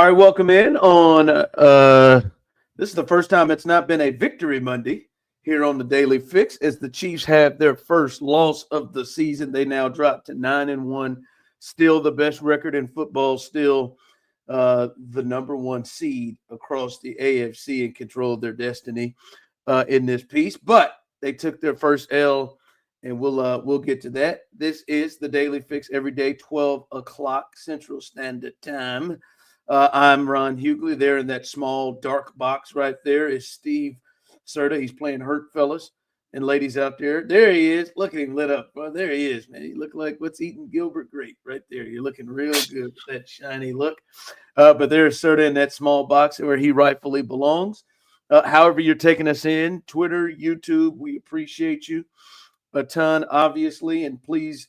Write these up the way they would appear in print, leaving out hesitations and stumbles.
All right, welcome in on this is the first time it's not been a victory Monday here on the Daily Fix as the Chiefs have their first loss of the season. They now drop to 9-1, still the best record in football, still the number one seed across the AFC and control their destiny in this piece. But they took their first L, and we'll get to that. This is the Daily Fix every day, 12 o'clock Central Standard Time. I'm Ron Hughley. There in that small dark box right there is Steve Serta. He's playing hurt, fellas and ladies out there. There he is. Look at him lit up. Well, there he is, man. He look like what's eating Gilbert Grape right there. You're looking real good with that shiny look. But there's Serta in that small box where he rightfully belongs. However you're taking us in, Twitter, YouTube, we appreciate you a ton, obviously, and please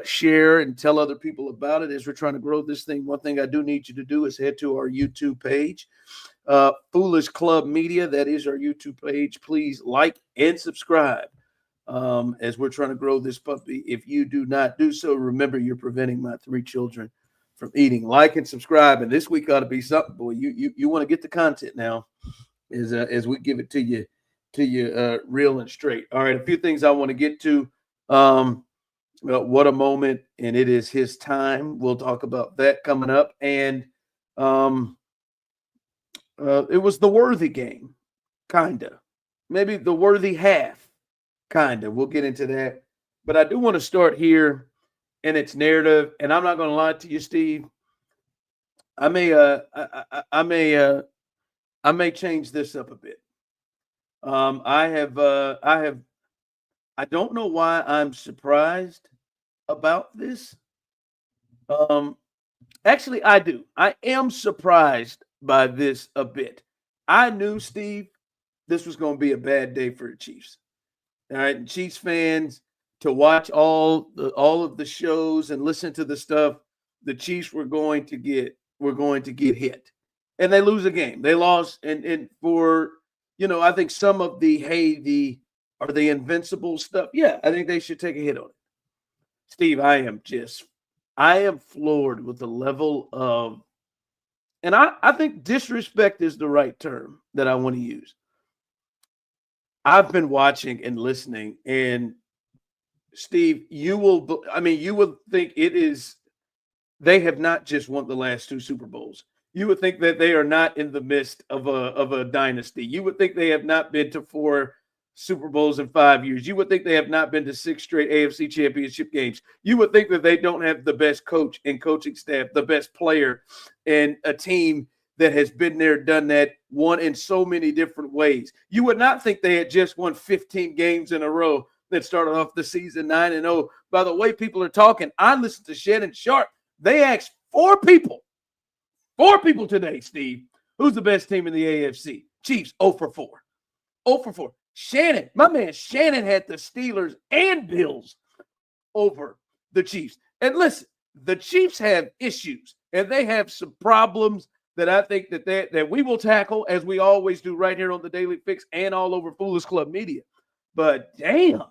share and tell other people about it as we're trying to grow this thing. One thing I do need you to do is head to our YouTube page, Foolish Club Media. That is our YouTube page. Please like and subscribe as we're trying to grow this puppy. If you do not do so, remember you're preventing my 3 children from eating. Like and subscribe, and this week ought to be something, boy. You want to get the content now as we give it to you real and straight. All right, a few things I want to get to. What a moment, and it is his time. We'll talk about that coming up. And it was the Worthy game, kind of. Maybe the Worthy half, kind of. We'll get into that. But I do want to start here in its narrative, and I'm not going to lie to you, Steve. I may change this up a bit. I don't know why I'm surprised about this. Actually, I do. I am surprised by this a bit. I knew, Steve, this was going to be a bad day for the Chiefs. All right, and Chiefs fans, to watch all of the shows and listen to the stuff, the Chiefs were going to get hit, and they lose a game. They lost, and for I think some of the are they invincible stuff? Yeah, I think they should take a hit on it. Steve, I am floored with the level of, and I think disrespect is the right term that I want to use. I've been watching and listening, and Steve, you would think they have not just won the last 2 Super Bowls. You would think that they are not in the midst of a dynasty. You would think they have not been to 4 Super Bowls in 5 years. You would think they have not been to 6 straight AFC championship games. You would think that they don't have the best coach and coaching staff, the best player, and a team that has been there, done that, won in so many different ways. You would not think they had just won 15 games in a row that started off the season 9-0. By the way people are talking, I listened to Shannon Sharp. They asked 4 people today, Steve, who's the best team in the AFC? Chiefs, 0 for 4. 0 for 4. Shannon, my man Shannon had the Steelers and Bills over the Chiefs. And listen, the Chiefs have issues, and they have some problems that I think that we will tackle, as we always do right here on the Daily Fix and all over Foolish Club Media. But damn,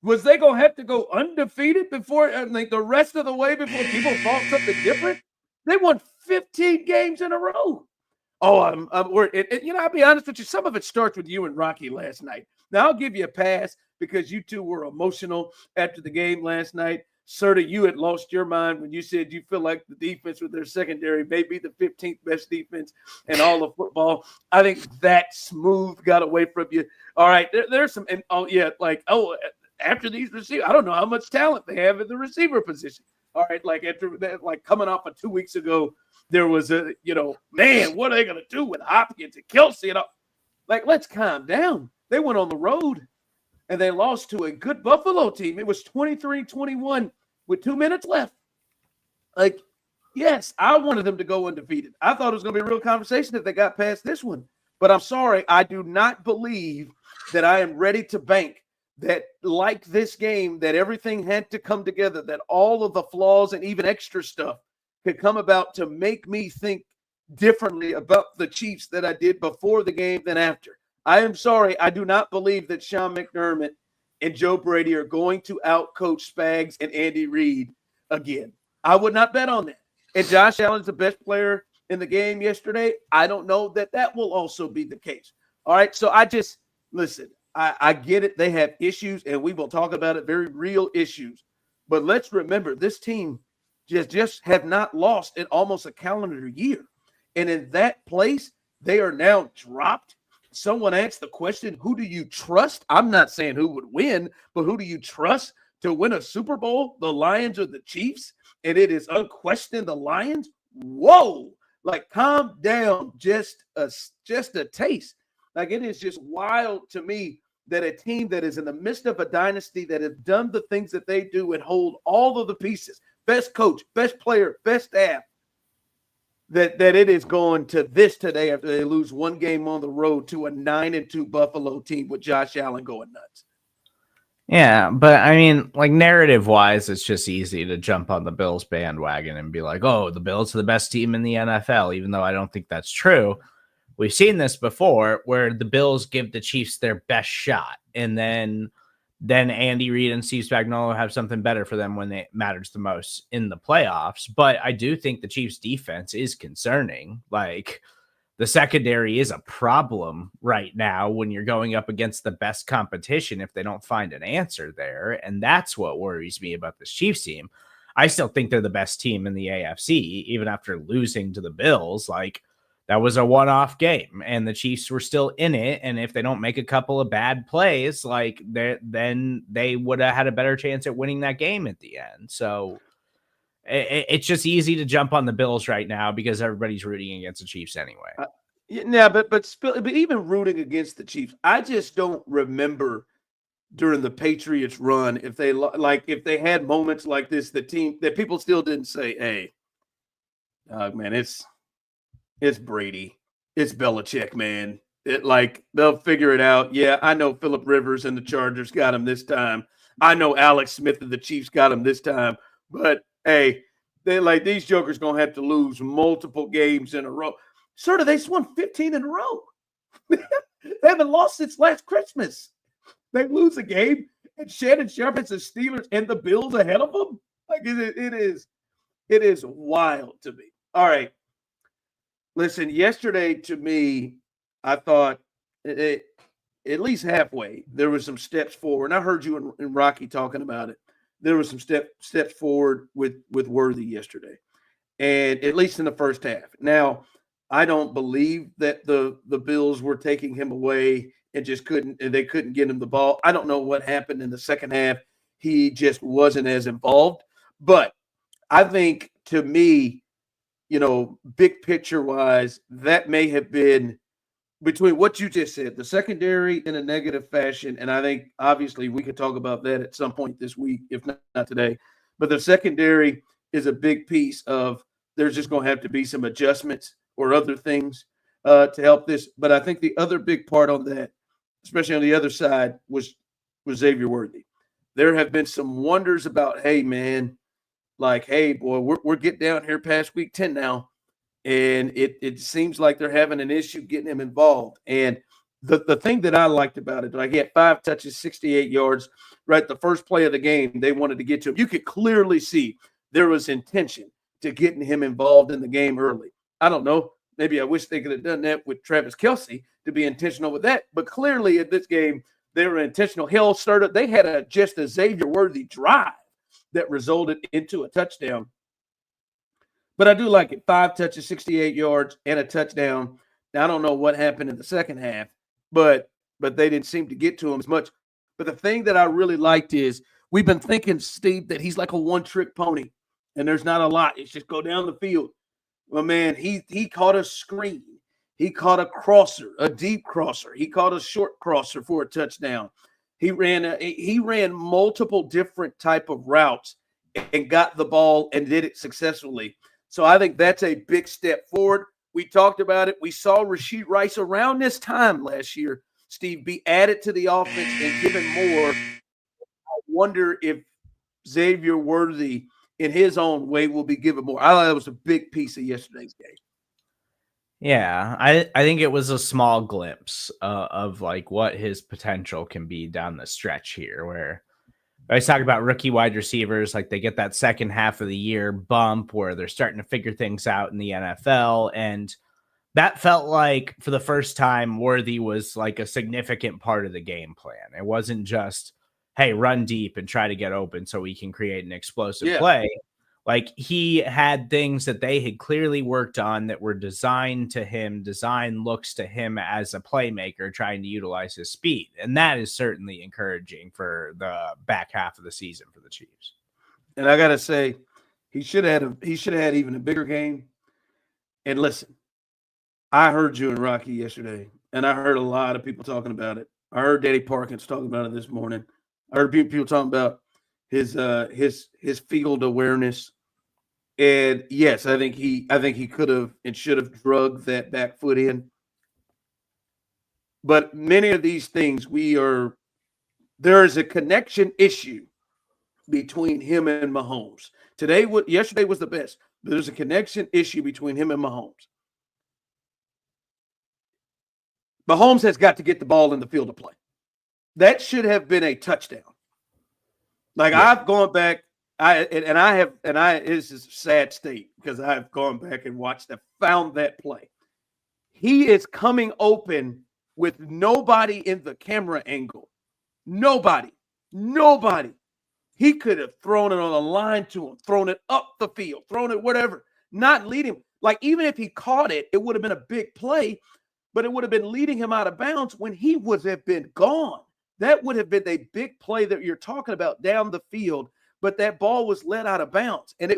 was they going to have to go undefeated before, the rest of the way before people thought something different? They won 15 games in a row. Oh, I'll be honest with you. Some of it starts with you and Rocky last night. Now, I'll give you a pass because you two were emotional after the game last night. Serta, you had lost your mind when you said you feel like the defense with their secondary may be the 15th best defense in all of football. I think that smooth got away from you. All right, there's some, and after these receivers, I don't know how much talent they have in the receiver position. All right, after that, coming off of 2 weeks ago, there was man, what are they going to do with Hopkins and Kelsey? Let's calm down. They went on the road, and they lost to a good Buffalo team. It was 23-21 with 2 minutes left. Yes, I wanted them to go undefeated. I thought it was going to be a real conversation if they got past this one. But I'm sorry, I do not believe that I am ready to bank that, like this game, that everything had to come together, that all of the flaws and even extra stuff could come about to make me think differently about the Chiefs that I did before the game than after. I am sorry. I do not believe that Sean McDermott and Joe Brady are going to outcoach Spags and Andy Reid again. I would not bet on that. and Josh Allen's the best player in the game yesterday, I don't know that will also be the case. All right. So I just listen, I get it. They have issues, and we will talk about it, very real issues. But let's remember this team just have not lost in almost a calendar year. And in that place, they are now dropped. Someone asked the question, who do you trust? I'm not saying who would win, but who do you trust to win a Super Bowl? The Lions or the Chiefs? And it is unquestioned the Lions. Whoa. Like, calm down, just a taste. Like, it is just wild to me that a team that is in the midst of a dynasty that has done the things that they do and hold all of the pieces, best coach, best player, best staff, that it is going to this today after they lose one game on the road to a 9-2 Buffalo team with Josh Allen going nuts. Yeah, but I mean, like, narrative-wise, it's just easy to jump on the Bills bandwagon and be like, oh, the Bills are the best team in the NFL, even though I don't think that's true. We've seen this before where the Bills give the Chiefs their best shot, and then Andy Reid and Steve Spagnuolo have something better for them when it matters the most in the playoffs. But I do think the Chiefs' defense is concerning. Like, the secondary is a problem right now when you're going up against the best competition if they don't find an answer there. And that's what worries me about this Chiefs team. I still think they're the best team in the AFC, even after losing to the Bills. Like, that was a one-off game, and the Chiefs were still in it. And if they don't make a couple of bad plays, like, then they would have had a better chance at winning that game at the end. So it's just easy to jump on the Bills right now because everybody's rooting against the Chiefs anyway. Yeah, but even rooting against the Chiefs, I just don't remember during the Patriots run if they had moments like this, the team that people still didn't say, "Hey, man, it's Brady, it's Belichick, man. They'll figure it out." Yeah, I know Phillip Rivers and the Chargers got him this time. I know Alex Smith and the Chiefs got him this time, but hey, these jokers gonna have to lose multiple games in a row. Sort of, they just won 15 in a row. They haven't lost since last Christmas. They lose a game, and Shannon Sharp has the Steelers and the Bills ahead of them. Like, it is wild to me. All right, listen. Yesterday, to me, I thought at least halfway there was some steps forward. And I heard you and Rocky talking about it. There was some steps forward with Worthy yesterday, and at least in the first half. Now, I don't believe that the Bills were taking him away and they couldn't get him the ball. I don't know what happened in the second half. He just wasn't as involved. But I think, to me, big picture wise, that may have been between what you just said, the secondary in a negative fashion. And I think obviously we could talk about that at some point this week, if not today. But the secondary is a big piece of there's just going to have to be some adjustments or other things to help this. But I think the other big part on that, especially on the other side, was Xavier Worthy. There have been some wonders about, hey, man, like, hey, boy, we're getting down here past week 10 now. And it seems like they're having an issue getting him involved. And the thing that I liked about it, like, he had 5 touches, 68 yards, right? The first play of the game, they wanted to get to him. You could clearly see there was intention to getting him involved in the game early. I don't know. Maybe I wish they could have done that with Travis Kelce to be intentional with that. But clearly in this game, they were intentional. Hill started. They had just a Xavier Worthy drive that resulted into a touchdown. But I do like it. 5 touches, 68 yards, and a touchdown. Now, I don't know what happened in the second half, but they didn't seem to get to him as much. But the thing that I really liked is we've been thinking, Steve, that he's like a one-trick pony, and there's not a lot. It's just go down the field. Well, man, he caught a screen. He caught a crosser, a deep crosser. He caught a short crosser for a touchdown. He ran multiple different type of routes and got the ball and did it successfully. So I think that's a big step forward. We talked about it. We saw Rashee Rice around this time last year, Steve, be added to the offense and given more. I wonder if Xavier Worthy, in his own way, will be given more. I thought that was a big piece of yesterday's game. Yeah, I think it was a small glimpse of like what his potential can be down the stretch here, where I was talking about rookie wide receivers, like they get that second half of the year bump where they're starting to figure things out in the NFL. And that felt like for the first time, Worthy was like a significant part of the game plan. It wasn't just, hey, run deep and try to get open so we can create an explosive play. Like he had things that they had clearly worked on that were designed to him, design looks to him as a playmaker, trying to utilize his speed. And that is certainly encouraging for the back half of the season for the Chiefs. And I got to say, he should have had even a bigger game. And listen, I heard you and Rocky yesterday, and I heard a lot of people talking about it. I heard Daddy Parkins talking about it this morning. I heard people talking about his field awareness. And yes, I think he could have and should have drugged that back foot in. But many of these things there is a connection issue between him and Mahomes. Yesterday was the best. But there's a connection issue between him and Mahomes. Mahomes has got to get the ball in the field of play. That should have been a touchdown. Like I've gone back. It's a sad state because I've gone back and found that play. He is coming open with nobody in the camera angle. Nobody. He could have thrown it on a line to him, thrown it up the field, thrown it whatever, not lead him. Like even if he caught it, it would have been a big play, but it would have been leading him out of bounds when he would have been gone. That would have been a big play that you're talking about down the field. But that ball was let out of bounds. And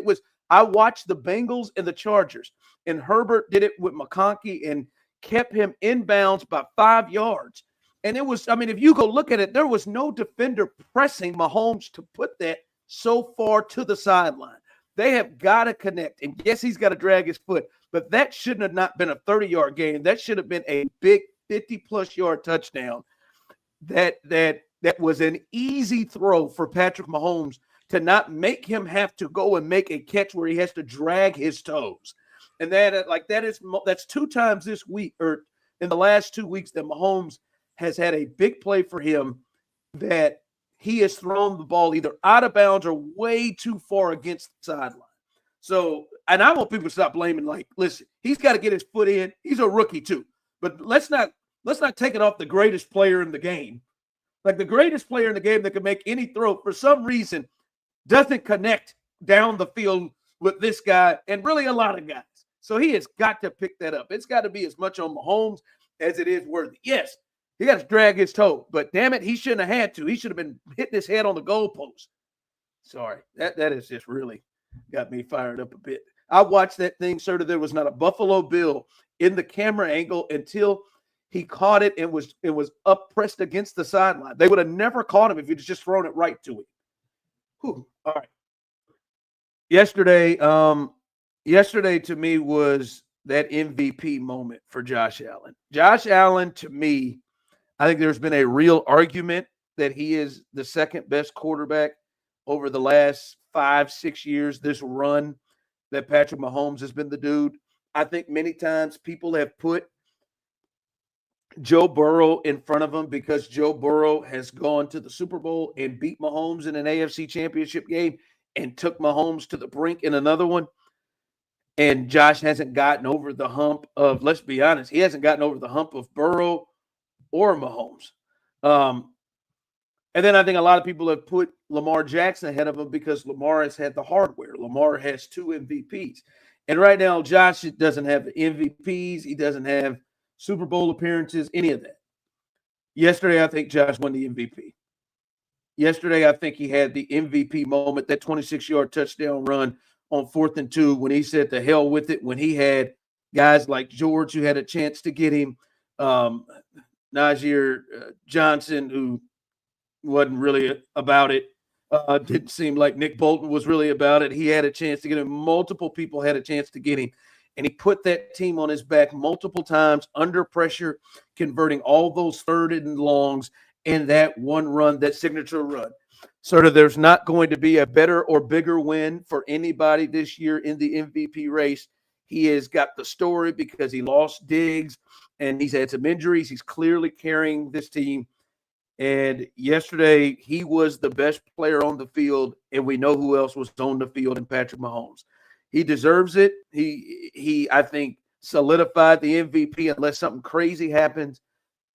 I watched the Bengals and the Chargers, and Herbert did it with McConkey and kept him in bounds by 5 yards. And if you go look at it, there was no defender pressing Mahomes to put that so far to the sideline. They have got to connect. And yes, he's got to drag his foot, but that shouldn't have not been a 30-yard gain. That should have been a big 50-plus yard touchdown. That was an easy throw for Patrick Mahomes to not make him have to go and make a catch where he has to drag his toes. And that's 2 times this week or in the last 2 weeks that Mahomes has had a big play for him that he has thrown the ball either out of bounds or way too far against the sideline. So, and I want people to stop blaming, listen, he's got to get his foot in. He's a rookie too. But let's not take it off the greatest player in the game. Like the greatest player in the game that can make any throw for some reason doesn't connect down the field with this guy and really a lot of guys. So he has got to pick that up. It's got to be as much on Mahomes as it is Worthy. Yes, he got to drag his toe, but damn it, he shouldn't have had to. He should have been hitting his head on the goalpost. Sorry, that has just really got me fired up a bit. I watched that thing, sir. There was not a Buffalo Bill in the camera angle until he caught it and was up pressed against the sideline. They would have never caught him if he'd just thrown it right to him. Whew. All right. Yesterday to me was that MVP moment for Josh Allen. Josh Allen, to me, I think there's been a real argument that he is the second best quarterback over the last 5-6 years. This run that Patrick Mahomes has been the dude. I think many times people have put Joe Burrow in front of him because Joe Burrow has gone to the Super Bowl and beat Mahomes in an AFC championship game and took Mahomes to the brink in another one. And Josh hasn't gotten over the hump of, let's be honest, he hasn't gotten over the hump of Burrow or Mahomes. And then I think a lot of people have put Lamar Jackson ahead of him because Lamar has had the hardware. Lamar has 2 MVPs. And right now, Josh doesn't have the MVPs. He doesn't have Super Bowl appearances, any of that. Yesterday, I think Josh won the MVP. Yesterday, I think he had the MVP moment, that 26-yard touchdown run on 4th and 2 when he said to hell with it, when he had guys like George who had a chance to get him, Najee Johnson, who wasn't really about it. Didn't seem like Nick Bolton was really about it. He had a chance to get him. Multiple people had a chance to get him. And he put that team on his back multiple times under pressure, converting all those 3rd and longs in that one run, that signature run. Sort of there's not going to be a better or bigger win for anybody this year in the MVP race. He has got the story because he lost Diggs and he's had some injuries. He's clearly carrying this team. And yesterday, he was the best player on the field, and we know who else was on the field in Patrick Mahomes. He deserves it. I think, solidified the MVP unless something crazy happens.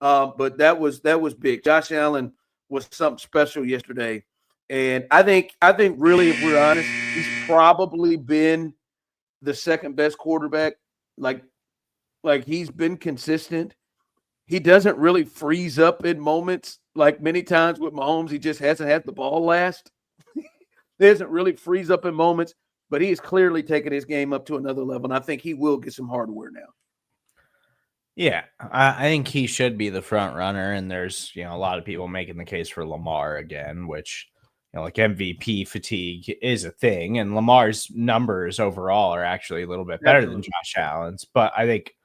But that was big. Josh Allen was something special yesterday. And I think really, if we're honest, he's probably been the second best quarterback. Like he's been consistent. He doesn't really freeze up in moments. Like many times with Mahomes, he just hasn't had the ball last. He doesn't really freeze up in moments, but he is clearly taking his game up to another level. And I think he will get some hardware now. Yeah, I think he should be the front runner. And there's, a lot of people making the case for Lamar again, which, like MVP fatigue is a thing. And Lamar's numbers overall are actually a little bit better than Josh Allen's. But I think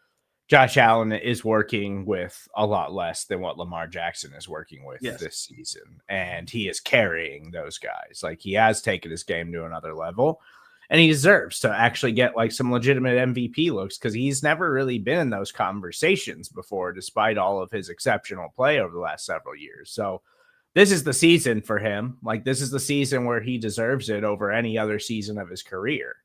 Josh Allen is working with a lot less than what Lamar Jackson is working with this season. And he is carrying those guys. Like, he has taken his game to another level. And he deserves to actually get like some legitimate MVP looks because he's never really been in those conversations before, despite all of his exceptional play over the last several years. So this is the season for him. Like, this is the season where he deserves it over any other season of his career.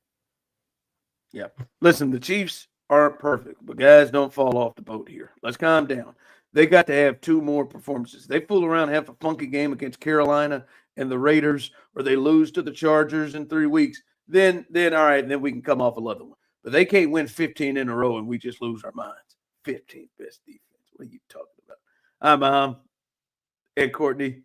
Yeah. Listen, the Chiefs aren't perfect, but guys, don't fall off the boat here. Let's calm down. They got to have two more performances. They fool around and have a funky game against Carolina and the Raiders, or they lose to the Chargers in 3 weeks. Then all right, then we can come off another one. But they can't win 15 in a row and we just lose our minds. 15th best defense. What are you talking about? I'm Ed Courtney.